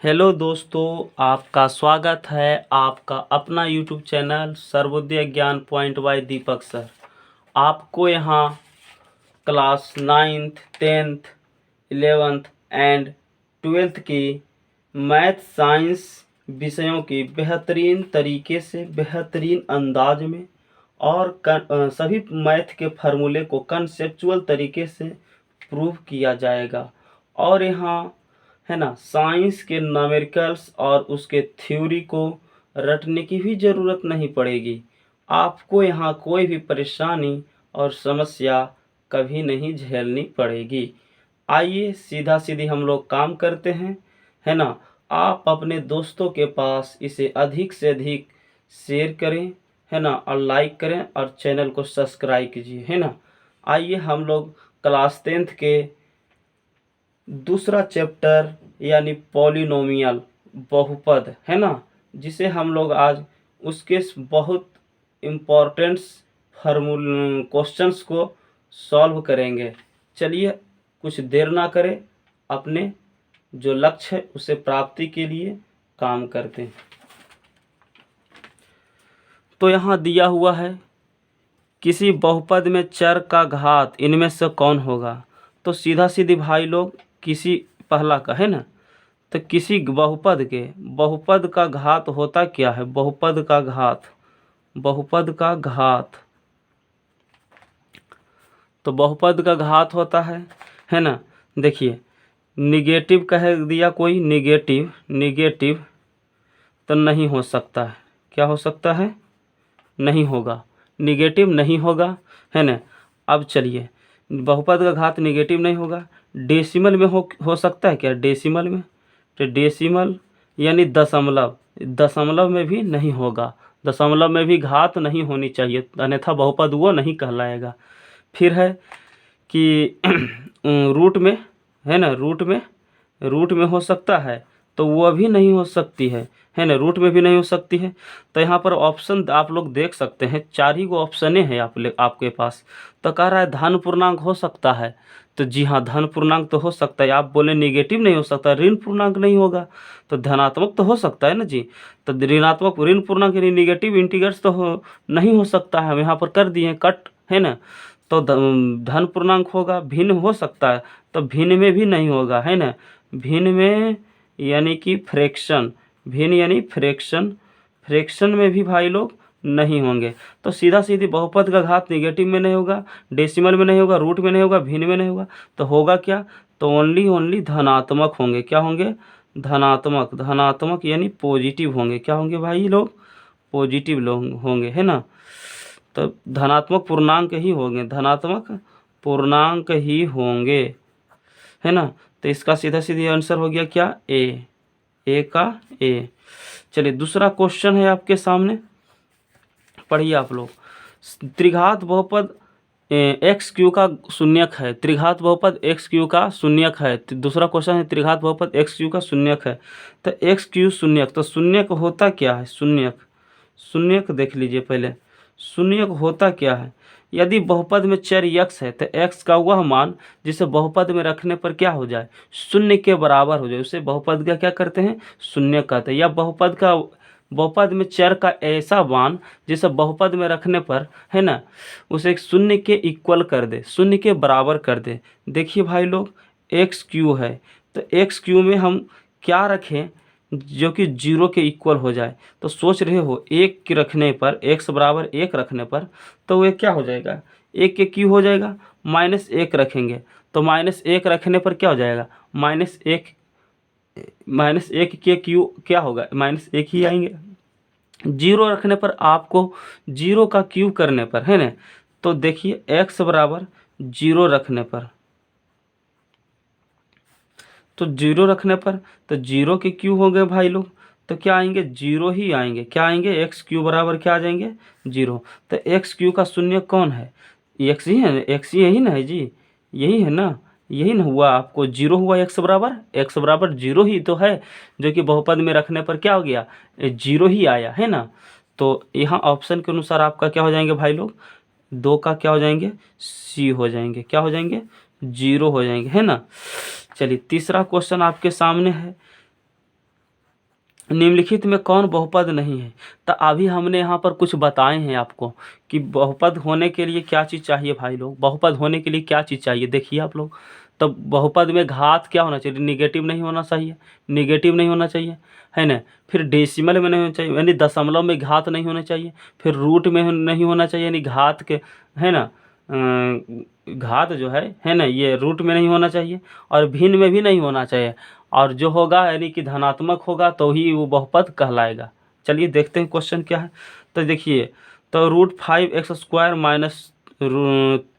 Hello दोस्तों, आपका स्वागत है आपका अपना यूट्यूब चैनल सर्वोदय ज्ञान पॉइंट बाय दीपक सर। आपको यहाँ class 9th 10th 11th and 12th की मैथ साइंस विषयों की बेहतरीन तरीके से बेहतरीन अंदाज में और सभी मैथ के फार्मूले को कंसेप्चुअल तरीके से प्रूव किया जाएगा। और यहाँ है ना, साइंस के न्यूमेरिकल्स और उसके थ्योरी को रटने की भी ज़रूरत नहीं पड़ेगी। आपको यहाँ कोई भी परेशानी और समस्या कभी नहीं झेलनी पड़ेगी। आइए सीधा सीधी हम लोग काम करते हैं, है ना। आप अपने दोस्तों के पास इसे अधिक से अधिक शेयर करें, है ना, और लाइक करें और चैनल को सब्सक्राइब कीजिए, है ना। आइए हम लोग क्लास 10th के दूसरा चैप्टर यानी पॉलिनोमियल बहुपद, है ना, जिसे हम लोग आज उसके बहुत इम्पोर्टेंट क्वेश्चंस को सॉल्व करेंगे। चलिए कुछ देर ना करें, अपने जो लक्ष्य है उसे प्राप्ति के लिए काम करते हैं। तो यहाँ दिया हुआ है किसी बहुपद में चर का घात इनमें से कौन होगा। तो सीधा सीधी भाई लोग किसी पहला का है ना, तो किसी बहुपद का घात होता क्या है। बहुपद का घात तो बहुपद का घात होता है ना। देखिए निगेटिव कह दिया कोई, निगेटिव तो नहीं हो सकता है। क्या हो सकता है? नहीं होगा, निगेटिव नहीं होगा, है ना। अब चलिए, बहुपद का घात निगेटिव नहीं होगा। डेसिमल में हो सकता है क्या? डेसिमल में, तो डेसिमल यानी दशमलव में भी नहीं होगा। दशमलव में भी घात नहीं होनी चाहिए, अन्यथा बहुपद वो नहीं कहलाएगा। फिर है कि रूट में, है ना, रूट में हो सकता है, तो वो भी नहीं हो सकती है ना, रूट में भी नहीं हो सकती है। तो यहाँ पर ऑप्शन आप लोग देख सकते हैं, 4 ही ऑप्शने हैं आपके पास। तो कह रहा है धन पूर्णांक हो सकता है, तो जी हाँ, धन पूर्णांक तो हो सकता है। आप बोले निगेटिव नहीं हो सकता, ऋण पूर्णांक नहीं होगा, तो धनात्मक तो हो सकता है ना जी। तो ऋण पूर्णांक यानी निगेटिव इंटीजर्स तो नहीं हो सकता है, हम यहाँ पर कर दिए कट, है ना। तो धन पूर्णांक होगा। भिन्न हो सकता है, तो भिन्न में भी नहीं होगा, है ना। भिन्न में यानी कि फ्रैक्शन में भी भाई लोग नहीं होंगे। तो सीधा सीधी बहुपद का घात निगेटिव में नहीं होगा, डेसिमल में नहीं होगा, रूट में नहीं होगा, भिन्न में नहीं होगा, तो होगा क्या? तो ओनली धनात्मक होंगे। क्या होंगे? धनात्मक यानी पॉजिटिव होंगे। क्या होंगे भाई लोग? पॉजिटिव लोग होंगे, है ना। तो धनात्मक पूर्णांक ही होंगे, है ना। तो इसका सीधा सीधी आंसर हो गया क्या? ए। चलिए दूसरा क्वेश्चन है आपके सामने, पढ़िए आप लोग। त्रिघात बहुपद एक्स क्यू का शून्यक है। त्रिघात बहुपद एक्स क्यू का शून्यक है। दूसरा क्वेश्चन है त्रिघात बहुपद एक्स क्यू का शून्यक है। तो एक्स क्यू शून्यक, तो शून्यक होता क्या है? शून्यक देख लीजिए पहले, शून्यक होता क्या है। यदि बहुपद में चर यक्स है, तो एक्स का वह मान जिसे बहुपद में रखने पर क्या हो जाए? शून्य के बराबर हो जाए, उसे बहुपद का क्या करते हैं? शून्य कहते हैं। या बहुपद में चर का ऐसा मान जिसे बहुपद में रखने पर, है ना, उसे एक शून्य के इक्वल कर दे, शून्य के बराबर कर दे। देखिए भाई लोग, एक्स क्यू है, तो एक्स क्यू में हम क्या रखें जो कि 0 के इक्वल हो जाए। तो सोच रहे हो, 1 के रखने पर, x बराबर 1 रखने पर, तो वो क्या हो जाएगा? 1 के क्यू हो जाएगा, -1 रखेंगे, तो -1 रखने पर क्या हो जाएगा? -1 के क्यू क्या होगा? -1 ही आएंगे। 0 रखने पर, आपको 0 का क्यू करने पर, है ना, तो देखिए x बराबर 0 रखने पर, तो 0 रखने पर, तो 0 के क्यू हो गए भाई लोग, तो क्या आएंगे? 0 ही आएंगे। क्या आएंगे? एक्स क्यू बराबर क्या आ जाएंगे? 0। तो एक्स क्यू का शून्य कौन है? एक्स ही है, एक्स यही ना है जी, यही है ना, यही ना हुआ। आपको 0 हुआ, एक्स बराबर 0 ही तो है, जो कि बहुपद में रखने पर क्या हो गया? 0 ही आया, है ना। तो यहाँ ऑप्शन के अनुसार आपका क्या हो जाएंगे भाई लोग? 2 का क्या हो जाएंगे? सी हो जाएंगे। क्या हो जाएंगे? 0 हो जाएंगे, है ना। चलिए तीसरा क्वेश्चन आपके सामने है। निम्नलिखित में कौन बहुपद नहीं है। तो अभी हमने यहाँ पर कुछ बताए हैं आपको कि बहुपद होने के लिए क्या चीज़ चाहिए भाई लोग, बहुपद होने के लिए क्या चीज़ चाहिए, देखिए आप लोग। तो बहुपद में घात क्या होना चाहिए, निगेटिव नहीं होना चाहिए, निगेटिव नहीं होना चाहिए, है ना। फिर डेसिमल में नहीं होना चाहिए, यानी दशमलव में घात नहीं होना चाहिए। फिर रूट में नहीं होना चाहिए, यानी घात के, है ना, घात जो है ना, ये रूट में नहीं होना चाहिए। और भिन्न में भी नहीं होना चाहिए। और जो होगा यानी कि धनात्मक होगा तो ही वो बहुपद कहलाएगा। चलिए देखते हैं क्वेश्चन क्या है। तो देखिए, तो √5x² माइनस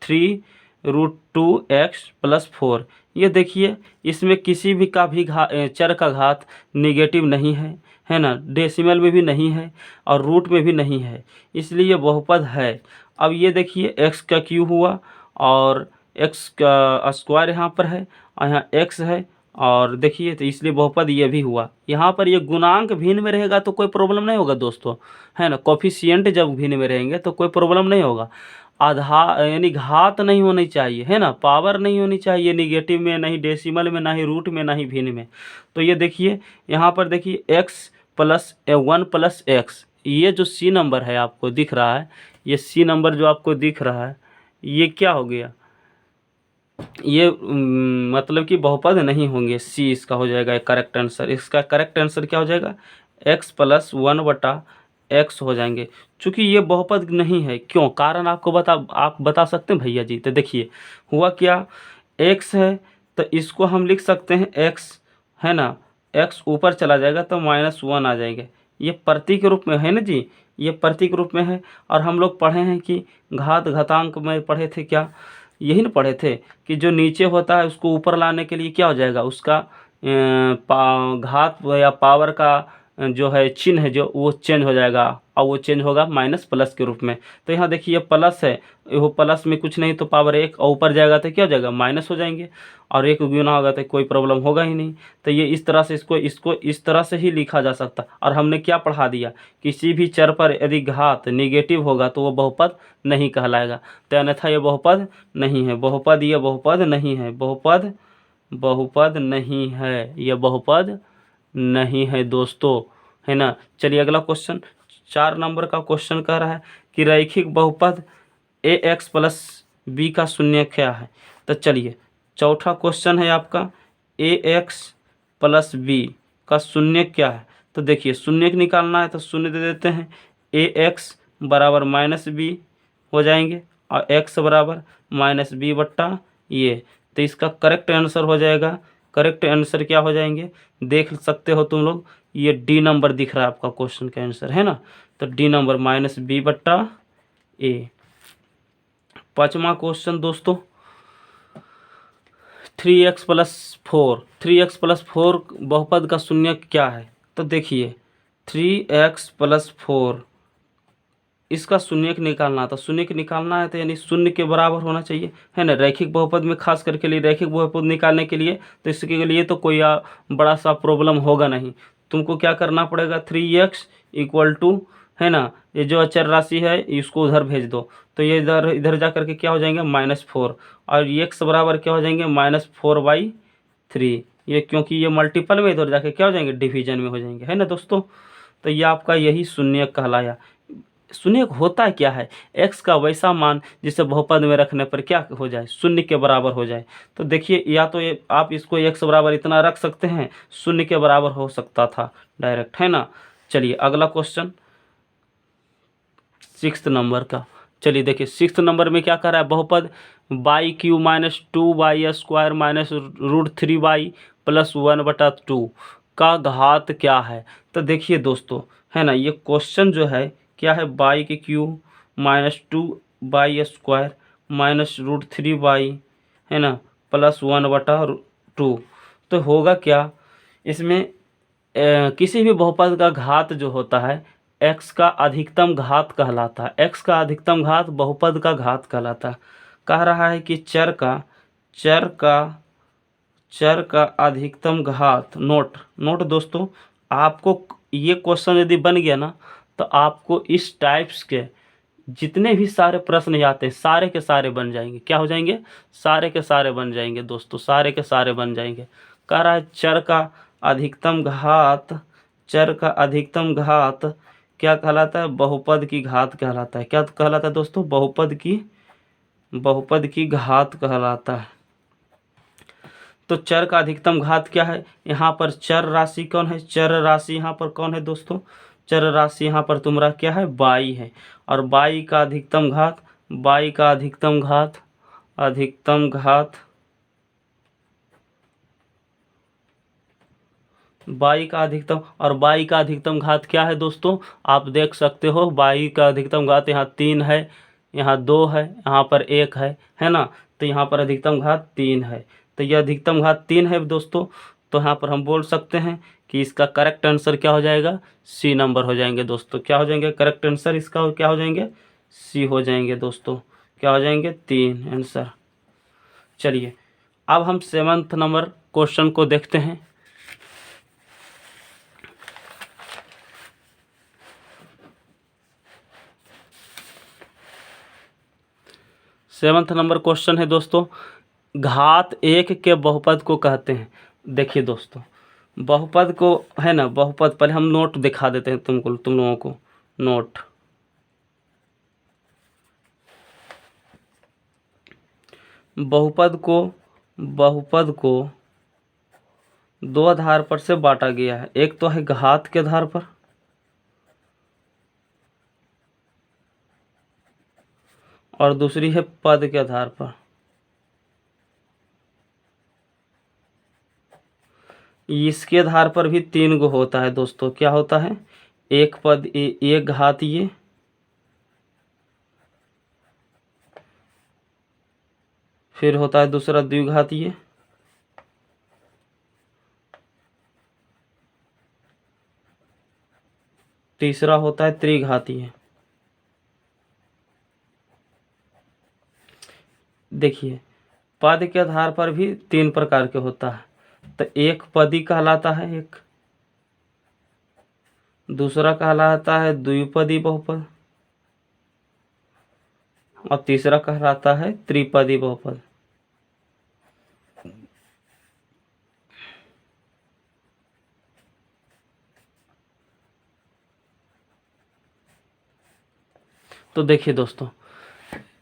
3√2x+4, ये देखिए इसमें किसी भी का भी चर का घात निगेटिव नहीं है ना, डेसिमल में भी नहीं है और रूट में भी नहीं है, इसलिए ये बहुपद है। अब ये देखिए x का क्यूब हुआ और x का स्क्वायर यहाँ पर है और यहाँ x है, और देखिए तो इसलिए बहुपद ये भी हुआ। यहाँ पर ये गुणांक भिन्न में रहेगा तो कोई प्रॉब्लम नहीं होगा दोस्तों, है ना। कोफिशिएंट जब भिन्न में रहेंगे तो कोई प्रॉब्लम नहीं होगा। आधा यानी घात नहीं होनी चाहिए, है ना, पावर नहीं होनी चाहिए, निगेटिव में नहीं, डेसिमल में नहीं, रूट में नहीं, भिन्न में। तो ये देखिए यहाँ पर देखिए x+1+x, ये जो सी नंबर है आपको दिख रहा है, ये सी नंबर जो आपको दिख रहा है, ये क्या हो गया, ये मतलब कि बहुपद नहीं होंगे, सी इसका हो जाएगा करेक्ट आंसर। इसका करेक्ट आंसर क्या हो जाएगा, x+1/x हो जाएंगे। चूँकि ये बहुपद नहीं है, क्यों, कारण आपको आप बता सकते हैं भैया जी। तो देखिए हुआ क्या, x है तो इसको हम लिख सकते हैं x, है ना, x ऊपर चला जाएगा तो -1 आ जाएंगे, ये प्रतीक रूप में है ना जी, ये प्रतीक रूप में है। और हम लोग पढ़े हैं कि घात घातांक में पढ़े थे, क्या यही ना पढ़े थे कि जो नीचे होता है उसको ऊपर लाने के लिए क्या हो जाएगा, उसका घात या पावर का जो है चिन्ह है जो वो चेंज हो जाएगा, और वो चेंज होगा माइनस प्लस के रूप में। तो यहाँ देखिए प्लस है, वो प्लस में कुछ नहीं तो पावर 1, और ऊपर जाएगा तो क्या हो जाएगा, माइनस हो जाएंगे, और 1 गुना होगा तो कोई प्रॉब्लम होगा ही नहीं। तो ये इस तरह से इसको इस तरह से ही लिखा जा सकता। और हमने क्या पढ़ा दिया, किसी भी चर पर यदि घात निगेटिव होगा तो वो बहुपद नहीं कहलाएगा। तो अन्यथा ये बहुपद नहीं है, बहुपद ये बहुपद नहीं है, बहुपद नहीं है, ये बहुपद नहीं है दोस्तों, है ना। चलिए अगला क्वेश्चन, 4 नंबर का क्वेश्चन कह रहा है कि रैखिक बहुपद ax + b का शून्य क्या है। तो चलिए चौथा क्वेश्चन है आपका, ax + b का शून्य क्या है। तो देखिए शून्य निकालना है तो शून्य दे देते हैं, ax बराबर -b हो जाएंगे और x बराबर -b/, ये। तो इसका करेक्ट आंसर हो जाएगा, करेक्ट आंसर क्या हो जाएंगे, देख सकते हो तुम लोग, ये डी नंबर दिख रहा है आपका क्वेश्चन का आंसर, है ना। तो डी नंबर -b/a। पांचवा क्वेश्चन दोस्तों, 3x+4 बहुपद का शून्य क्या है। तो देखिए 3x+4 इसका शून्य निकालना था, शून्य निकालना है तो यानी शून्य के बराबर होना चाहिए, है ना। रैखिक बहुपद में खास करके लिए रैखिक बहुपद निकालने के लिए तो इसके लिए तो कोई बड़ा सा प्रॉब्लम होगा नहीं। तुमको क्या करना पड़ेगा, 3x = है ना, ये जो अचर राशि है इसको उधर भेज दो, तो ये इधर इधर जा करके क्या हो जाएंगे -4, और x बराबर क्या हो जाएंगे -4/3, ये क्योंकि ये मल्टीपल में इधर जाके क्या हो जाएंगे, डिवीजन में हो जाएंगे, है ना दोस्तों। तो ये आपका यही शून्य कहलाया। शून्य होता क्या है, x का वैसा मान जिसे बहुपद में रखने पर क्या हो जाए, शून्य के बराबर हो जाए। तो देखिए या तो ये आप इसको x बराबर इतना रख सकते हैं, शून्य के बराबर हो सकता था डायरेक्ट, है ना। चलिए अगला क्वेश्चन 6 नंबर का। चलिए देखिए 6 नंबर में क्या कर रहा है, बहुपद y³ - 2y² - √3y + 1/2 का घात क्या है। तो देखिए दोस्तों, है ना, ये क्वेश्चन जो है क्या है, y³ - 2y² - √3y, है ना, + 1/2। तो होगा क्या, इसमें किसी भी बहुपद का घात जो होता है x का अधिकतम घात कहलाता है, x का अधिकतम घात बहुपद का घात कहलाता है। कह रहा है कि चर का अधिकतम घात, नोट दोस्तों, आपको ये क्वेश्चन यदि बन गया ना तो आपको इस टाइप्स के जितने भी सारे प्रश्न आते हैं सारे के सारे बन जाएंगे, क्या हो जाएंगे, सारे के सारे बन जाएंगे दोस्तों, सारे के सारे बन जाएंगे। कह रहा है चर का अधिकतम घात चर का अधिकतम घात क्या कहलाता है? बहुपद की घात कहलाता है। क्या कहलाता है दोस्तों? बहुपद की घात कहलाता है। तो चर का अधिकतम घात क्या है? यहाँ पर चर राशि कौन है? चर राशि यहाँ पर कौन है दोस्तों? चर राशि यहाँ पर तुम्हारा क्या है? बाई है। और बाई का अधिकतम घात, बाई का अधिकतम घात, अधिकतम घात बाई का अधिकतम, और बाई का अधिकतम घात क्या है दोस्तों? आप देख सकते हो बाई का अधिकतम घात यहाँ 3 है, यहाँ 2 है, यहाँ पर 1 है ना? तो यहाँ पर अधिकतम घात 3 है। तो यह अधिकतम घात 3 है दोस्तों। तो यहाँ पर हम बोल सकते हैं कि इसका करेक्ट आंसर क्या हो जाएगा? सी नंबर हो जाएंगे दोस्तों। क्या हो जाएंगे करेक्ट आंसर इसका? क्या हो जाएंगे? सी हो जाएंगे दोस्तों। क्या हो जाएंगे? 3 आंसर। चलिए अब हम 7th नंबर क्वेश्चन को देखते हैं। 7th नंबर क्वेश्चन है दोस्तों, घात 1 के बहुपद को कहते हैं। देखिए दोस्तों, बहुपद को है ना, बहुपद पहले हम नोट दिखा देते हैं तुम लोगों को। नोट, बहुपद को दो आधार पर से बांटा गया है। एक तो है घात के आधार पर, और दूसरी है पद के आधार पर। इसके आधार पर भी 3 गो होता है दोस्तों। क्या होता है? एक पद, एक घातीय, फिर होता है दूसरा द्विघातीय, तीसरा होता है त्रिघातीय। देखिए, पद के आधार पर भी 3 प्रकार के होता है। तो एक पदी कहलाता है एक, दूसरा कहलाता है द्विपदी बहुपद, और तीसरा कहलाता है त्रिपदी बहुपद। तो देखिए दोस्तों,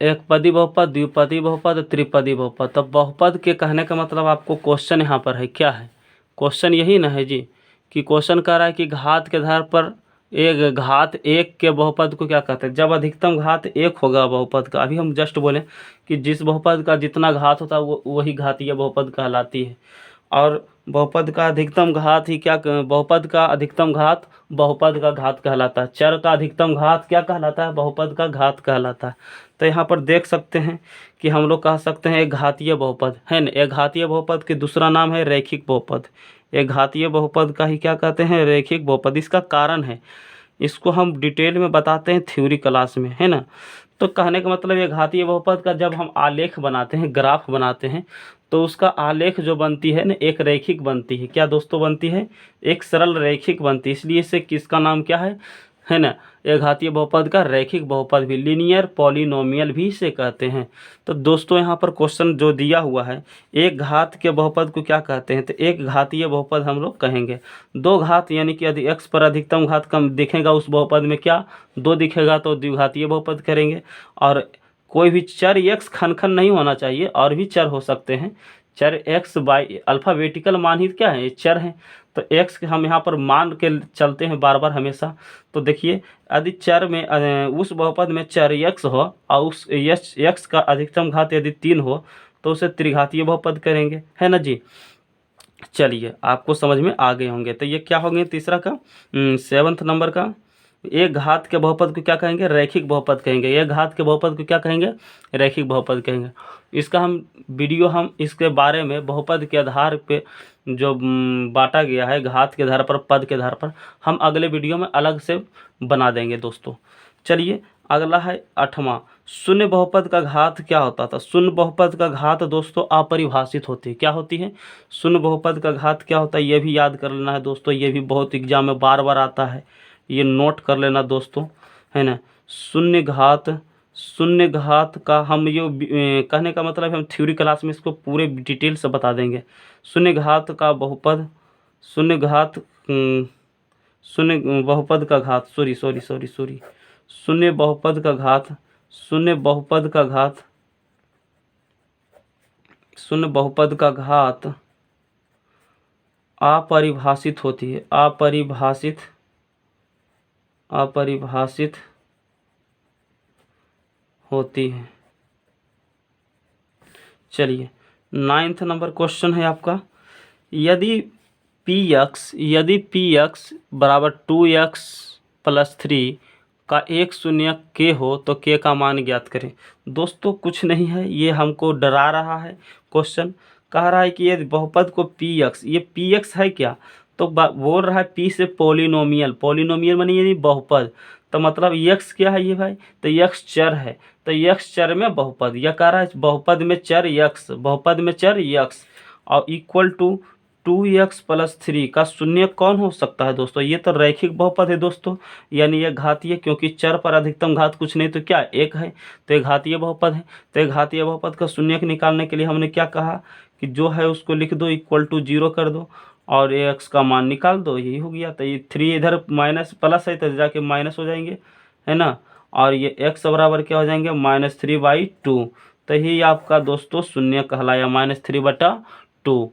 एक पदी बहुपद, द्विपदी बहुपद, त्रिपदी बहुपद। तब बहुपद के कहने का मतलब आपको क्वेश्चन यहाँ पर है क्या है? क्वेश्चन यही ना है जी, कि क्वेश्चन कह रहा है कि घात के आधार पर एक घात 1 के बहुपद को क्या कहते हैं? जब अधिकतम घात 1 होगा बहुपद का, अभी हम जस्ट बोले कि जिस बहुपद का जितना घात होता है वो वही घातीय बहुपद कहलाती है। और बहुपद का अधिकतम घात ही क्या, बहुपद का अधिकतम घात बहुपद का घात कहलाता है। चर का अधिकतम घात क्या कहलाता है? बहुपद का घात कहलाता है। तो यहाँ पर देख सकते हैं कि हम लोग कह सकते हैं एक घातीय बहुपद है ना। एक घातीय बहुपद के दूसरा नाम है रैखिक बहुपद। एक घातीय बहुपद का ही क्या कहते हैं? रैखिक बहुपद। इसका कारण है, इसको हम डिटेल में बताते हैं थ्योरी क्लास में, है ना। तो कहने का मतलब ये घातीय बहुपद का जब हम आलेख बनाते हैं, ग्राफ बनाते हैं, तो उसका आलेख जो बनती है ना, एक रैखिक बनती है। क्या दोस्तों बनती है? एक सरल रैखिक बनती है। इसलिए इसे किसका नाम क्या है ना, एक घातीय बहुपद का रैखिक बहुपद भी, लीनियर पॉलिनोमियल भी इसे कहते हैं। तो दोस्तों यहाँ पर क्वेश्चन जो दिया हुआ है, एक घात के बहुपद को क्या कहते हैं? तो एक घातीय बहुपद हम लोग कहेंगे। दो घात यानी कि यदि x पर अधिकतम घात कम दिखेगा उस बहुपद में, क्या 2 दिखेगा तो द्विघातीय बहुपद करेंगे। और कोई भी चर x खन खन नहीं होना चाहिए, और भी चर हो सकते हैं। चर x बाई अल्फ़ाबेटिकल मान ही क्या है? चर है। तो x हम यहाँ पर मान के चलते हैं बार बार हमेशा। तो देखिए, यदि चर में उस बहुपद में चर x हो और उस x का अधिकतम घात यदि 3 हो तो उसे त्रिघातीय बहुपद करेंगे, है ना जी। चलिए, आपको समझ में आ गए होंगे। तो ये क्या हो गया तीसरा का 7th नंबर का, एक घात के बहुपद को क्या कहेंगे? रैखिक बहुपद कहेंगे। एक घात के बहुपद को क्या कहेंगे? रैखिक बहुपद कहेंगे। इसका हम वीडियो, हम इसके बारे में बहुपद के आधार पे जो बांटा गया है, घात के आधार पर, पद के आधार पर, हम अगले वीडियो में अलग से बना देंगे दोस्तों। चलिए अगला है 8वां, शून्य बहुपद का घात क्या होता था? शून्य बहुपद का घात दोस्तों अपरिभाषित होती है। क्या होती है? शून्य बहुपद का घात क्या होता है? ये भी याद कर लेना है दोस्तों, ये भी बहुत एग्जाम में बार बार आता है, ये नोट कर लेना दोस्तों, है ना। शून्य घात का हम ये कहने का मतलब हम थ्योरी क्लास में इसको पूरे डिटेल से बता देंगे। शून्य घात का बहुपद, शून्य घात शून्य बहुपद का घात, सॉरी सॉरी सॉरी सॉरी, शून्य बहुपद का घात, शून्य बहुपद का घात, शून्य बहुपद का घात अपरिभाषित होती है, अपरिभाषित, अपरिभाषित होती है। चलिए 9th नंबर क्वेश्चन है आपका, यदि यदि पी एक्स बराबर 2x प्लस 3 का एक शून्य के हो तो के का मान ज्ञात करें। दोस्तों कुछ नहीं है, ये हमको डरा रहा है क्वेश्चन, कह रहा है कि ये बहुपद को पी एक्स, ये पी एक्स है क्या, तो बोल रहा है पी से पोलिनोमियल, पोलिनोमियल मानी यानी बहुपद, तो मतलब यक्स क्या है ये भाई, तो यक्स चर है, तो यक्स चर में बहुपद, यह कह रहा है बहुपद में चर यक्स, बहुपद में चर यक्स और इक्वल टू 2x प्लस 3 का शून्य कौन हो सकता है दोस्तों, ये तो रैखिक बहुपद है दोस्तों, यानी ये घातीय, क्योंकि चर पर अधिकतम घात कुछ नहीं तो क्या एक है, तो ये घातीय बहुपद है। तो ये घातीय बहुपद का शून्य निकालने के लिए हमने क्या कहा कि जो है उसको लिख दो इक्वल टू 0 कर दो और ये x का मान निकाल दो, यही हो गया। तो ये 3 इधर माइनस प्लस है तो जाके माइनस हो जाएंगे, है ना, और ये x बराबर क्या हो जाएंगे -3/2, तो यही आपका दोस्तों शून्य कहलाया -3/2।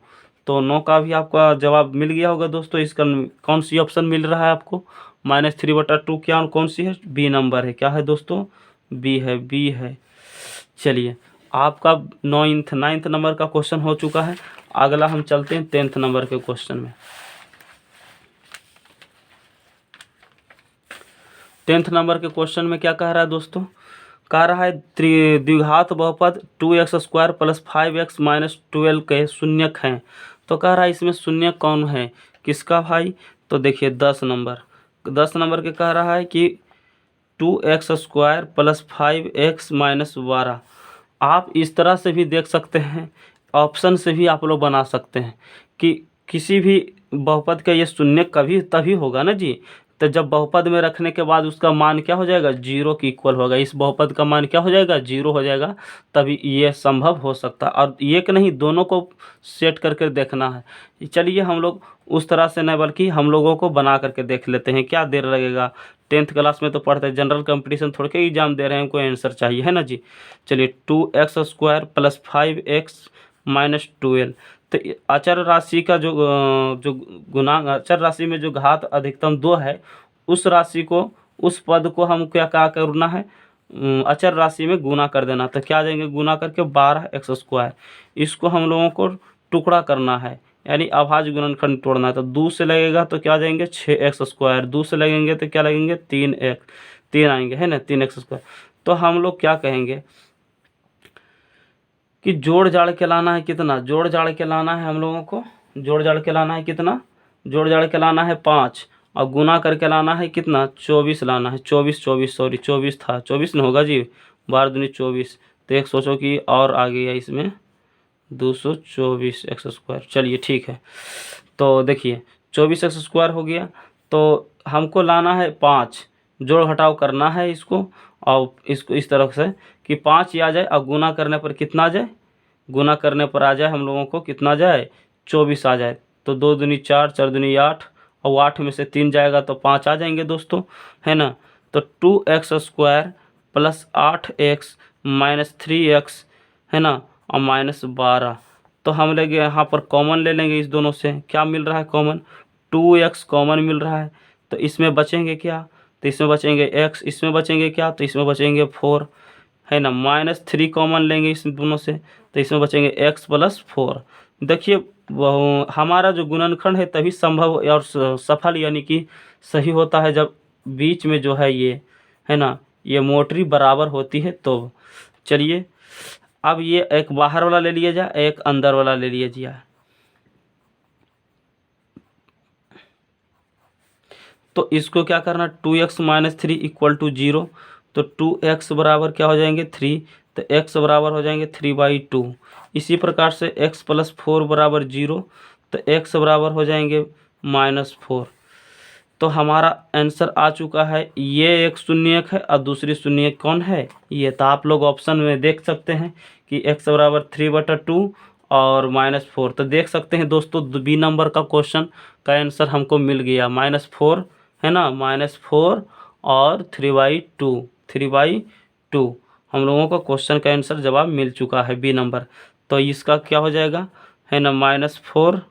तो 9 का भी आपका जवाब मिल गया होगा दोस्तों। इसका कौन सी ऑप्शन मिल रहा है आपको, -3/2 क्या कौन सी है, बी नंबर है, क्या है दोस्तों, बी है, बी है। चलिए आपका 9th नंबर का क्वेश्चन हो चुका है। अगला हम चलते हैं 10th नंबर के क्वेश्चन में। 10th नंबर के क्वेश्चन में क्या कह रहा है दोस्तों, कह रहा है द्विघात बहुपद 2x² प्लस 5x माइनस 12 के शून्यक हैं। तो कह रहा है इसमें शून्य कौन है, किसका भाई, तो देखिए 10 नंबर के कह रहा है कि 2x² प्लस 5x माइनस 12। आप इस तरह से भी देख सकते हैं, ऑप्शन से भी आप लोग बना सकते हैं कि किसी भी बहुपद का ये शून्य कभी तभी होगा ना जी, तो जब बहुपद में रखने के बाद उसका मान क्या हो जाएगा, 0 के इक्वल होगा, इस बहुपद का मान क्या हो जाएगा, 0 हो जाएगा, तभी ये संभव हो सकता है। और एक नहीं, दोनों को सेट करके देखना है। चलिए हम लोग उस तरह से नहीं, बल्कि हम लोगों को बना करके देख लेते हैं, क्या देर लगेगा, 10th क्लास में तो पढ़ते हैं, जनरल कंपटीशन थोड़े के एग्जाम दे रहे हैं, हमको आंसर चाहिए, है ना जी। चलिए 2x² प्लस 5x माइनस 12, तो अचर राशि का जो गुणांक, अचर राशि में जो घात अधिकतम 2 है, उस राशि को, उस पद को हम क्या करना है, अचर राशि में गुना कर देना। तो क्या देंगे, गुना करके 12x², इसको हम लोगों को टुकड़ा करना है, यानी अभाज्य गुणनखंड तोड़ना है। तो 2 से लगेगा तो क्या जाएंगे 6x², 2 से लगेंगे तो क्या लगेंगे 3 आएंगे, है ना, 3x²। तो हम लोग क्या कहेंगे कि जोड़ जाड़ के लाना है कितना, जोड़ जाड़ के लाना है हम लोगों को, जोड़ जाड़ के लाना है कितना, जोड़ जाड़ के लाना है 5 और गुना करके लाना है कितना 24 लाना है, 24 था, 24 न होगा जी, 12 दूनी 24। तो एक सोचो कि और आ गया इसमें 224x²। चलिए ठीक है, तो देखिए 24x² हो गया, तो हमको लाना है 5, जोड़ घटाव करना है इसको, और इसको इस तरह से कि 5 ही आ जाए और गुना करने पर कितना आ जाए, गुना करने पर आ जाए हम लोगों को कितना जाए 24 आ जाए। तो 2 दूनी 4, 4 दूनी 8 और 8 में से 3 जाएगा तो 5 आ जाएंगे दोस्तों, है ना। तो 2x² plus 8x minus 3x, है ना, और माइनस 12। तो हम लेंगे यहाँ पर कॉमन ले लेंगे, इस दोनों से क्या मिल रहा है कॉमन, 2x कॉमन मिल रहा है। तो इसमें बचेंगे क्या, तो इसमें बचेंगे x, इसमें बचेंगे क्या, तो इसमें बचेंगे 4, है ना, -3 कॉमन लेंगे इस दोनों से, तो इसमें बचेंगे x प्लस 4। देखिए हमारा जो गुणनखंड है तभी संभव और सफल यानी कि सही होता है जब बीच में जो है ये, है ना, ये मोटरी बराबर होती है। तो चलिए अब ये एक बाहर वाला ले लिया जाए, एक अंदर वाला ले लिया जाए। तो इसको क्या करना, 2x माइनस 3 इक्वल टू 0, तो 2x बराबर क्या हो जाएंगे 3, तो x बराबर हो जाएंगे 3/2। इसी प्रकार से x प्लस 4 बराबर 0, तो x बराबर हो जाएंगे -4। तो हमारा आंसर आ चुका है, ये एक शून्यक है और दूसरी शून्यक कौन है, ये। तो आप लोग ऑप्शन में देख सकते हैं कि x बराबर 3/2 और -4। तो देख सकते हैं दोस्तों बी नंबर का क्वेश्चन का आंसर हमको मिल गया, -4 है ना, -4 और 3/2, 3/2 हम लोगों को क्वेश्चन का आंसर जवाब मिल चुका है बी नंबर। तो इसका क्या हो जाएगा, है ना, -4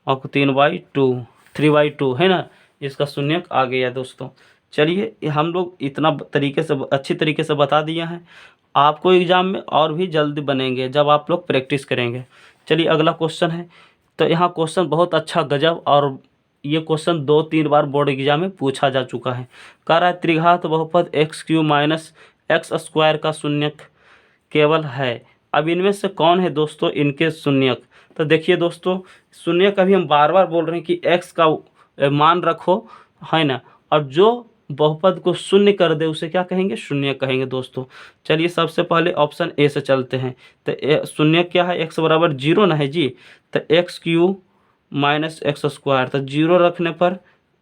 और 3/2, 3/2 है ना, इसका शून्यक आ गया दोस्तों। चलिए हम लोग इतना तरीके से अच्छी तरीके से बता दिए हैं, आपको एग्ज़ाम में और भी जल्दी बनेंगे जब आप लोग प्रैक्टिस करेंगे। चलिए अगला क्वेश्चन है। तो यहाँ क्वेश्चन बहुत अच्छा गजब, और ये क्वेश्चन 2-3 बार बोर्ड एग्जाम में पूछा जा चुका है। कह रहा है त्रिघात बहुपद x³ - x² का शून्यक केवल है। अब इनमें से कौन है दोस्तों इनके शून्यक? तो देखिए दोस्तों, शून्यक अभी हम बार बार बोल रहे हैं कि x का मान रखो, है ना, और जो बहुपद को शून्य कर दे उसे क्या कहेंगे, शून्य कहेंगे दोस्तों। चलिए सबसे पहले ऑप्शन ए से चलते हैं। तो शून्य क्या है, x बराबर 0 ना है जी। तो x³ - x², तो 0 रखने पर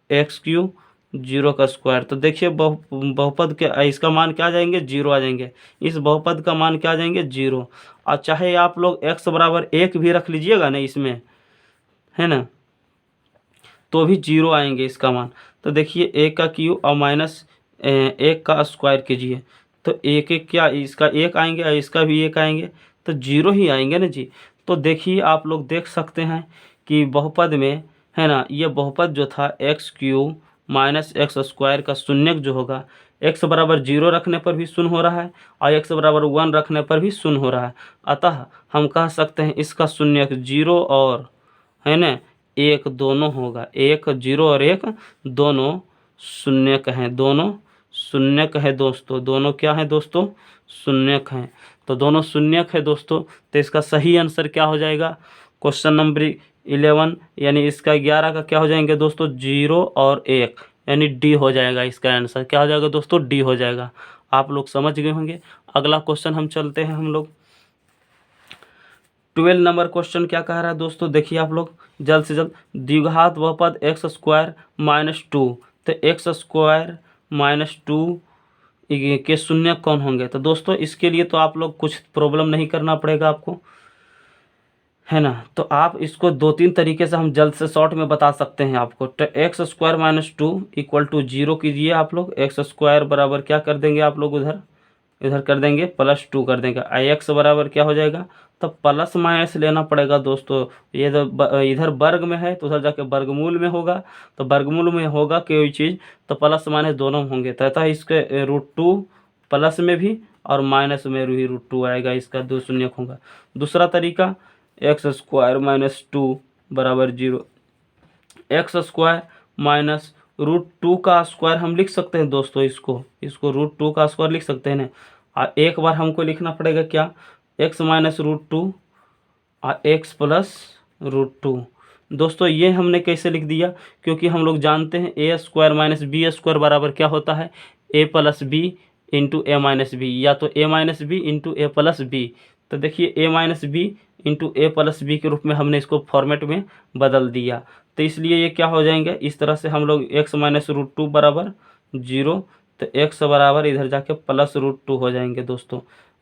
x³ 0 का स्क्वायर। तो देखिए बहुपद के इसका मान क्या आ जाएंगे, 0 आ जाएंगे। इस बहुपद का मान क्या आ जाएंगे, 0। और चाहे आप लोग x बराबर 1 भी रख लीजिएगा ना इसमें, है ना, तो भी 0 आएंगे इसका मान। तो देखिए 1 का क्यूब और -1 का स्क्वायर कीजिए, तो एक एक क्या, इसका 1 आएंगे और इसका भी 1 आएंगे, तो 0 ही आएंगे ना जी। तो देखिए आप लोग देख सकते हैं कि बहुपद में, है ना, ये बहुपद जो था x³ - x² का शून्यक जो होगा, x बराबर 0 रखने पर भी शून्य हो रहा है और x बराबर 1 रखने पर भी शून्य हो रहा है। अतः हम कह सकते हैं इसका शून्यक 0 और, है ना, 1 दोनों होगा। 1 0 और 1 दोनों शून्यक हैं, दोनों शून्यक है दोस्तों। दोनों क्या हैं दोस्तों, शून्यक हैं। तो दोनों शून्यक है दोस्तों। तो इसका सही आंसर क्या हो जाएगा, क्वेश्चन नंबर 11 यानी इसका 11 का क्या हो जाएंगे दोस्तों, 0 और 1, यानी डी हो जाएगा। इसका आंसर क्या हो जाएगा दोस्तों, डी हो जाएगा। आप लोग समझ गए होंगे। अगला क्वेश्चन हम चलते हैं हम लोग। 12 नंबर क्वेश्चन क्या कह रहा है दोस्तों, देखिए आप लोग जल्द से जल्द। द्विघात बहुपद x² - 2, तो x² - 2 के शून्यक कौन होंगे? तो दोस्तों इसके लिए तो आप लोग कुछ प्रॉब्लम नहीं करना पड़ेगा आपको, है ना। तो आप इसको 2-3 तरीके से हम जल्द से शॉर्ट में बता सकते हैं आपको। तो x² - 2 = 0 कीजिए आप लोग। x² बराबर क्या कर देंगे आप लोग, इधर कर देंगे +2 कर देंगे। x बराबर क्या हो जाएगा, तो प्लस माइनस लेना पड़ेगा दोस्तों। ये इधर वर्ग में है तो उधर जाके वर्गमूल में होगा, तो वर्गमूल में होगा कोई चीज़ तो प्लस माइनस दोनों होंगे। तथा इसके √2 प्लस में भी और माइनस में भी √2 आएगा, इसका 2 शून्यक होगा। दूसरा तरीका x² - 2 बराबर 0। x² माइनस √2 का स्क्वायर हम लिख सकते हैं दोस्तों, इसको √2 का स्क्वायर लिख सकते हैं ना। और एक बार हमको लिखना पड़ेगा क्या, x - √2 और x + √2। दोस्तों ये हमने कैसे लिख दिया, क्योंकि हम लोग जानते हैं a² - b² बराबर क्या होता है, a + b × a - b, या तो a - b × a + b। तो देखिए a - b × a + b के रूप में हमने इसको फॉर्मेट में बदल दिया। तो इसलिए ये क्या हो जाएंगे, इस तरह से हम लोग x - √2 बराबर 0, तो x बराबर इधर जाके +√2 हो जाएंगे दोस्तों।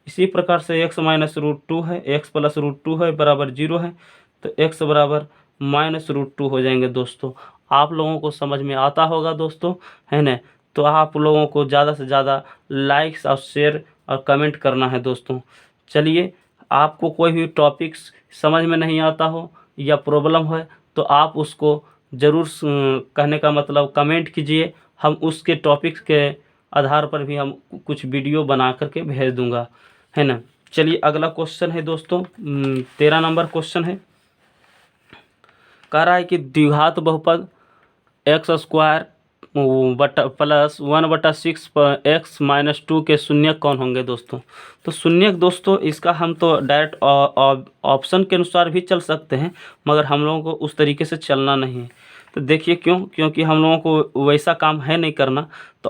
इसी प्रकार से x - √2 है, x + √2 है बराबर 0 है, तो x बराबर -√2 हो जाएंगे दोस्तों। आप लोगों को समझ में आता होगा दोस्तों, है ना। तो आप लोगों को ज़्यादा से ज़्यादा लाइक्स और शेयर और कमेंट करना है दोस्तों। चलिए आपको कोई भी टॉपिक्स समझ में नहीं आता हो या प्रॉब्लम है तो आप उसको ज़रूर कहने का मतलब कमेंट कीजिए, हम उसके टॉपिक्स के आधार पर भी हम कुछ वीडियो बना करके भेज दूंगा, है ना। चलिए अगला क्वेश्चन है दोस्तों, 13 नंबर क्वेश्चन है। कह रहा है कि द्विघात बहुपद x² + 1/6 x - 2 के शून्यक कौन होंगे दोस्तों? तो शून्यक दोस्तों इसका हम तो डायरेक्ट ऑप्शन के अनुसार भी चल सकते हैं, मगर हम लोगों को उस तरीके से चलना नहीं है। तो देखिए क्यों, क्योंकि हम लोगों को वैसा काम है नहीं करना। तो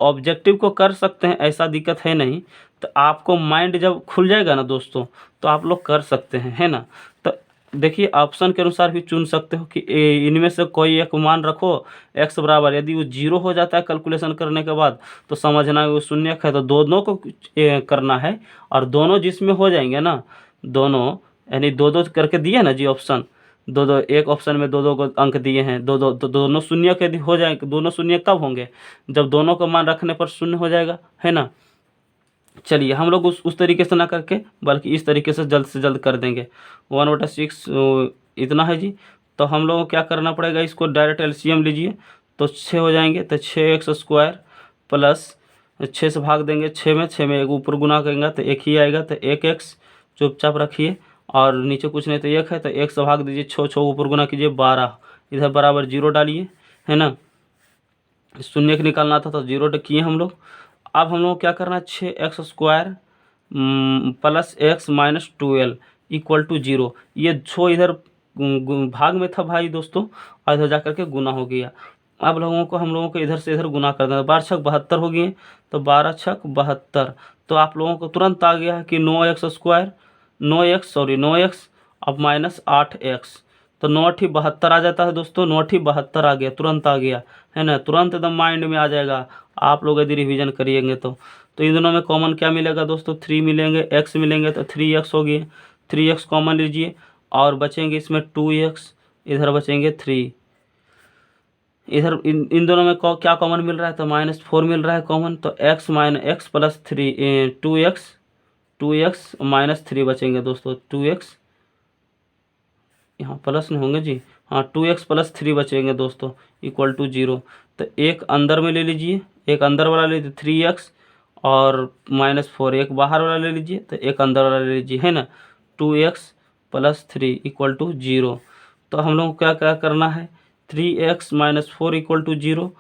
ऑब्जेक्टिव को कर सकते हैं, ऐसा दिक्कत है नहीं। तो आपको माइंड जब खुल जाएगा ना दोस्तों तो आप लोग कर सकते हैं, है ना। तो देखिए ऑप्शन के अनुसार भी चुन सकते हो कि इनमें से कोई एक मान रखो x बराबर, यदि वो 0 हो जाता है कैलकुलेशन करने के बाद तो समझना वो शून्यक है। तो दोनों को करना है, और दोनों जिसमें हो जाएंगे ना, दोनों यानी 2-2 करके दिए ना जी ऑप्शन, दो दो एक ऑप्शन में दो दो को अंक दिए हैं, दो दो तो दोनों शून्य के हो जाएंगे। दोनों शून्य कब होंगे? जब दोनों का मान रखने पर शून्य हो जाएगा, है ना। चलिए हम लोग उस तरीके से ना करके बल्कि इस तरीके से जल्द कर देंगे। 1/6 इतना है जी। तो हम लोगों को क्या करना पड़ेगा, इसको डायरेक्ट एलसीएम लीजिए तो 6 हो जाएंगे। तो 6x² प्लस 6 से भाग देंगे 6 में एक ऊपर गुना करेंगे तो एक ही आएगा। तो 1x चुपचाप रखिए और नीचे कुछ नहीं तो 1 है तो 1 से भाग दीजिए, 6 ऊपर गुना कीजिए 12, इधर बराबर 0 डालिए, है ना। शून्य निकालना था तो 0 किए हम लोग। अब हम लोग क्या करना है, 6x² plus x minus 12 equal to 0। ये 6 इधर भाग में था भाई दोस्तों और इधर जा करके गुना हो गया। अब हम लोगों को इधर से इधर गुना कर देना। 12 छक 72 हो गए, तो 12 छक 72। तो आप लोगों को तुरंत आ गया कि 9x अब माइनस 8x, तो 9×8 आ जाता है दोस्तों। 9×8 आ गया, तुरंत आ गया, है ना। तुरंत एकदम माइंड में आ जाएगा आप लोग यदि रिवीजन करिएंगे तो इन दोनों में कॉमन क्या मिलेगा दोस्तों, 3 मिलेंगे, x मिलेंगे तो 3x हो गए। 3x कॉमन लीजिए और बचेंगे इसमें 2x, इधर बचेंगे 3। इधर इन दोनों में क्या कॉमन मिल रहा है, तो -4 मिल रहा है कॉमन। तो x प्लस 3 2x -3 बचेंगे दोस्तों। 2x यहाँ प्लस नहीं होंगे जी, हाँ 2x प्लस 3 बचेंगे दोस्तों इक्वल टू 0। तो एक अंदर में ले लीजिए, एक अंदर वाला ले लीजिए 3x और -4, एक बाहर वाला ले लीजिए तो एक अंदर वाला ले लीजिए, है ना। 2x plus 3 equal to 0। तो हम लोग को क्या क्या करना है, 3x - 4 इक्वल टू 0।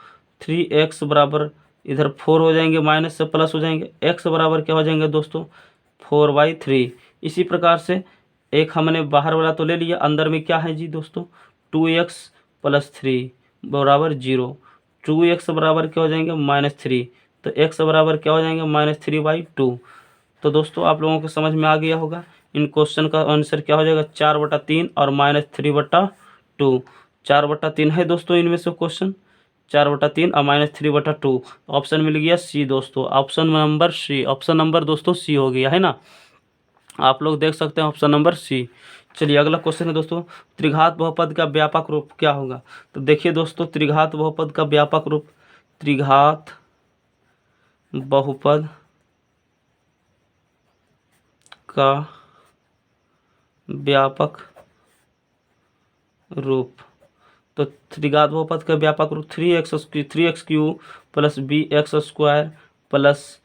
3x बराबर इधर 4 हो जाएंगे, माइनस से प्लस हो जाएंगे, x बराबर क्या हो जाएंगे दोस्तों 4/3। इसी प्रकार से एक हमने बाहर वाला तो ले लिया, अंदर में क्या है जी दोस्तों 2x प्लस 3 बराबर 0। 2x बराबर क्या हो जाएंगे -3, तो x बराबर क्या हो जाएंगे -3/2। तो दोस्तों आप लोगों को समझ में आ गया होगा। इन क्वेश्चन का आंसर क्या हो जाएगा 4/3 और -3/2। 4/3 है दोस्तों इनमें से क्वेश्चन, 4/3 और -3/2। ऑप्शन मिल गया सी दोस्तों, option number C. Option number दोस्तों सी हो गया, है ना। आप लोग देख सकते हैं ऑप्शन नंबर सी। चलिए अगला क्वेश्चन है दोस्तों, त्रिघात बहुपद का व्यापक रूप क्या होगा। तो देखिए दोस्तों, त्रिघात बहुपद का व्यापक रूप, त्रिघात बहुपद का व्यापक रूप, तो त्रिघात बहुपद का व्यापक रूप 3x³ plus bx² plus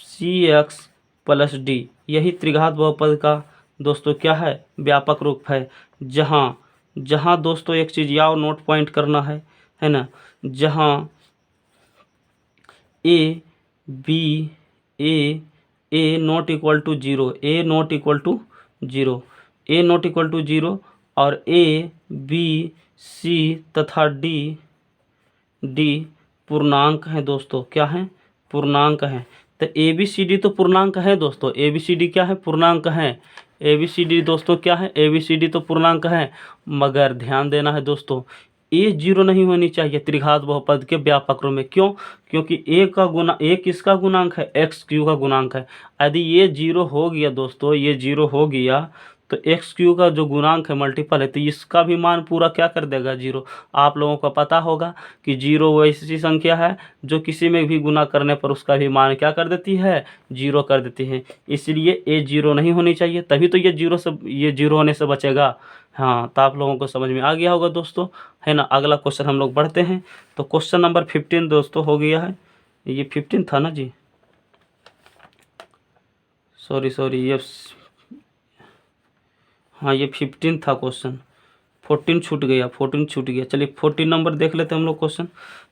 cx plus d, यही त्रिघात बहुपद का दोस्तों क्या है व्यापक रूप है। जहाँ दोस्तों एक चीज़ याद नोट पॉइंट करना है ना, जहाँ a not equal to 0, a not equal to 0, a not equal to 0 और a b c तथा d पूर्णांक हैं दोस्तों, क्या हैं पूर्णांक हैं। तो ए बी सी डी तो पूर्णांक है दोस्तों, ए बी सी डी क्या है पूर्णांक है। ए बी सी डी दोस्तों क्या है, ए बी सी डी तो पूर्णांक है, मगर ध्यान देना है दोस्तों ए 0 नहीं होनी चाहिए त्रिघात बहुपद के व्यापक रूप में। क्यों? क्योंकि ए किसका गुणांक है, x³ का गुणांक है। यदि ये 0 हो गया दोस्तों, ये 0 हो गया तो x³ का जो गुणांक है मल्टीपल है तो इसका भी मान पूरा क्या कर देगा 0। आप लोगों को पता होगा कि 0 वैसी संख्या है जो किसी में भी गुना करने पर उसका भी मान क्या कर देती है 0 कर देती है। इसलिए ए 0 नहीं होनी चाहिए, तभी तो ये 0 होने से बचेगा। हाँ, तो आप लोगों को समझ में आ गया होगा दोस्तों, है ना। अगला क्वेश्चन हम लोग बढ़ते हैं। तो क्वेश्चन नंबर 15 दोस्तों हो गया है, ये 15 था ना जी, सॉरी ये हाँ ये 15 था क्वेश्चन, 14 छूट गया। चलिए 14 नंबर देख लेते हैं हम लोग क्वेश्चन।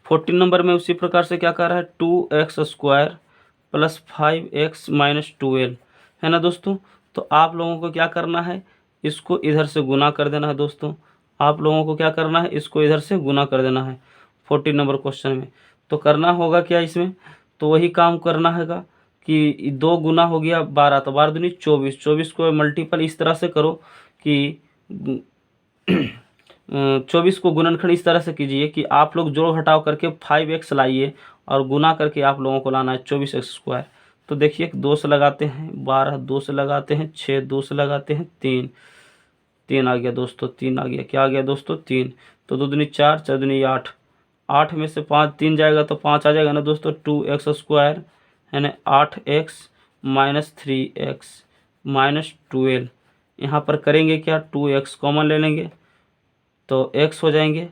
14 नंबर में उसी प्रकार से क्या कर रहा है 2x² प्लस 5x माइनस 12, है ना दोस्तों। तो आप लोगों को क्या करना है, इसको इधर से गुना कर देना है दोस्तों। आप लोगों को क्या करना है, इसको इधर से गुना कर देना है 14 नंबर क्वेश्चन में। तो करना होगा क्या इसमें, तो वही काम करना हैगा कि 2 गुना हो गया 12, तो 12 दूनी 24, 24 को मल्टीपल इस तरह से करो कि 24 को गुणनखंड इस तरह से कीजिए कि आप लोग जोड़ घटाव करके 5x लाइए और गुना करके आप लोगों को लाना है 24x²। तो देखिए 2 से लगाते हैं 12, 2 से लगाते हैं 6, 2 से लगाते हैं 3, 3 आ गया दोस्तों, 3 आ गया, क्या आ गया दोस्तों 3। तो 2 दूनी 4, 4 दूनी 8, 8 में से 5 3 जाएगा तो 5 आ जाएगा ना दोस्तों। 2x² है ना, 8x माइनस 3x माइनस 12। यहाँ पर करेंगे क्या, 2x कॉमन ले लेंगे तो x हो जाएंगे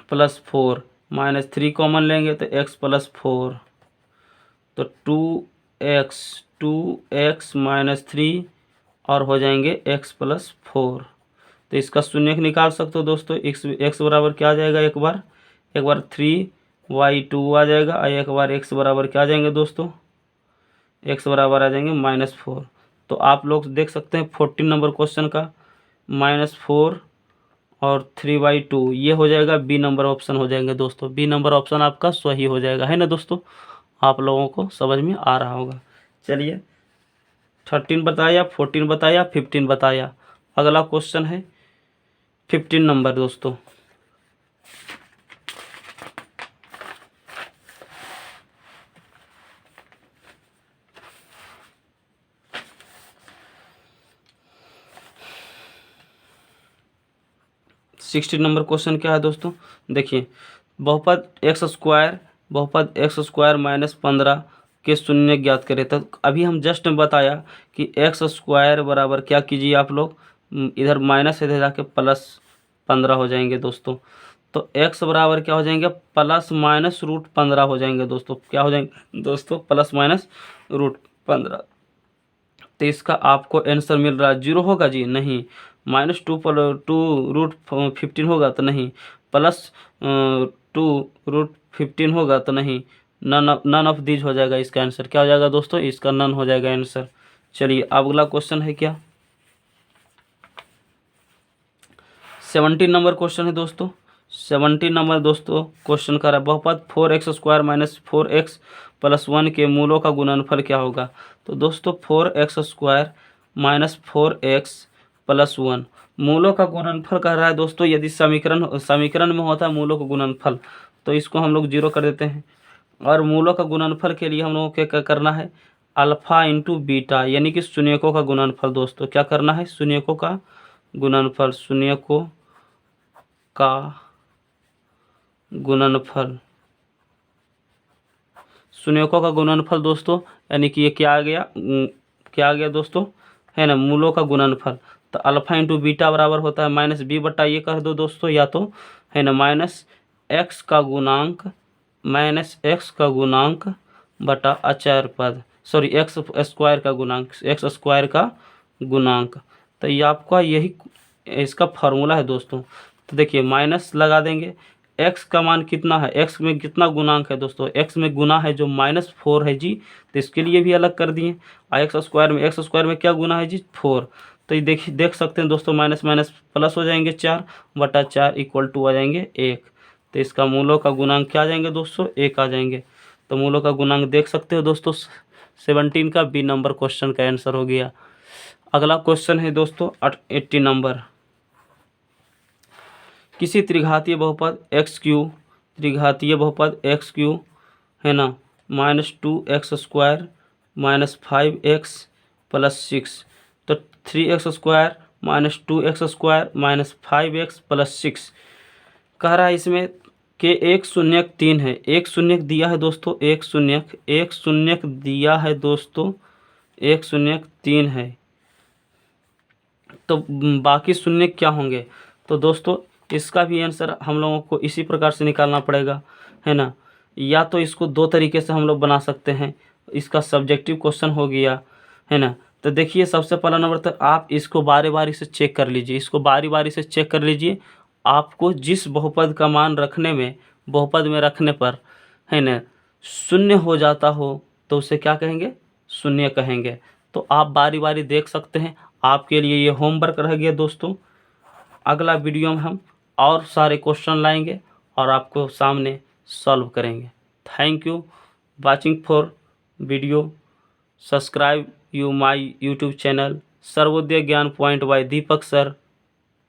प्लस 4, माइनस 3 कॉमन लेंगे तो x प्लस 4, तो 2x माइनस 3 और हो जाएंगे x प्लस 4। तो इसका शून्य निकाल सकते हो दोस्तों। x बराबर क्या आ जाएगा, एक बार 3y2 आ जाएगा, और एक बार x बराबर क्या आ जाएंगे दोस्तों, x बराबर आ जाएंगे -4। तो आप लोग देख सकते हैं 14 नंबर क्वेश्चन का -4 और 3/2 ये हो जाएगा बी नंबर ऑप्शन हो जाएंगे दोस्तों। बी नंबर ऑप्शन आपका सही हो जाएगा, है ना दोस्तों। आप लोगों को समझ में आ रहा होगा। चलिए 13 बताया, 14 बताया, 15 बताया। अगला क्वेश्चन है 15 नंबर दोस्तों। सिक्सटीन नंबर क्वेश्चन क्या है दोस्तों, देखिए बहुपद एक्स स्क्वायर माइनस 15 के शून्य ज्ञात करें। तो अभी हम जस्ट बताया कि एक्स स्क्वायर बराबर क्या कीजिए आप लोग, इधर माइनस इधर जाके प्लस 15 हो जाएंगे दोस्तों। तो एक्स बराबर क्या हो जाएंगे, प्लस माइनस रूट 15 हो जाएंगे दोस्तों। क्या हो जाएंगे दोस्तों, प्लस माइनस रूट 15। तो इसका आपको आंसर मिल रहा है 0 होगा जी, नहीं। -2√15 होगा तो नहीं। प्लस 2√15 होगा तो नहीं। नन ऑफ दीज हो जाएगा इसका आंसर। क्या हो जाएगा दोस्तों, इसका नन हो जाएगा आंसर। चलिए अगला क्वेश्चन है क्या, 17 नंबर क्वेश्चन है दोस्तों। 17 नंबर दोस्तों क्वेश्चन कर रहा है बहुपद 4x² माइनस 4x प्लस 1 के मूलों का गुणनफल क्या होगा। तो दोस्तों 4x² माइनस 4x प्लस 1 मूलों का गुणनफल कर रहा है दोस्तों। यदि समीकरण में होता है मूलों का गुणनफल तो इसको हम लोग 0 कर देते हैं। और मूलों का गुणनफल के लिए हम लोगों को क्या करना है, अल्फा इंटू बीटा यानी कि शून्यकों का गुणनफल दोस्तों। क्या करना है, शून्यकों का गुणनफल, शून्यकों का गुणनफल, शून्यकों का गुणनफल दोस्तों। यानी कि ये क्या आ गया, क्या आ गया दोस्तों, है ना, मूलों का गुणनफल। तो अल्फा इंटू बीटा बराबर होता है माइनस बी बटा ये कर दो दोस्तों, या तो है ना माइनस एक्स का गुणांक बटा अचर पद, सॉरी एक्स स्क्वायर का गुणांक। तो ये आपका यही इसका फॉर्मूला है दोस्तों। तो देखिए माइनस लगा देंगे, x का मान कितना है, x में कितना गुणांक है दोस्तों, x में गुना है जो -4 है जी, तो इसके लिए भी अलग कर दिए। एक्स स्क्वायर में क्या गुना है जी, 4। तो ये देख सकते हैं दोस्तों, माइनस माइनस प्लस हो जाएंगे, 4 बटा 4 इक्वल टू आ जाएंगे 1। तो इसका मूलों का गुणांक क्या आ जाएंगे दोस्तों, 1 आ जाएंगे। तो मूलों का गुणांक देख सकते हो दोस्तों। 17 का बी नंबर क्वेश्चन का आंसर हो गया। अगला क्वेश्चन है दोस्तों 80 नंबर। किसी त्रिघातीय बहुपद x³ है ना -2x² माइनस 5x प्लस 6। तो 3x² minus 2x² minus 5x plus 6 कह रहा है इसमें कि एक शून्यक 3 है। एक शून्यक दिया है दोस्तों, एक शून्यक दिया है दोस्तों, एक शून्यक 3 है। तो बाकी शून्य क्या होंगे, तो दोस्तों इसका भी आंसर हम लोगों को इसी प्रकार से निकालना पड़ेगा, है ना। या तो इसको दो तरीके से हम लोग बना सकते हैं, इसका सब्जेक्टिव क्वेश्चन हो गया, है ना। तो देखिए सबसे पहला नंबर तो आप इसको बारी बारी से चेक कर लीजिए, इसको बारी बारी से चेक कर लीजिए। आपको जिस बहुपद का मान बहुपद में रखने पर, है ना, शून्य हो जाता हो तो उसे क्या कहेंगे, शून्य कहेंगे। तो आप बारी बारी देख सकते हैं। आपके लिए ये होमवर्क रह गया दोस्तों। अगला वीडियो में हम और सारे क्वेश्चन लाएंगे और आपको सामने सॉल्व करेंगे। Thank you watching for video. Subscribe you my YouTube channel Sarvodaya ज्ञान पॉइंट बाय दीपक सर।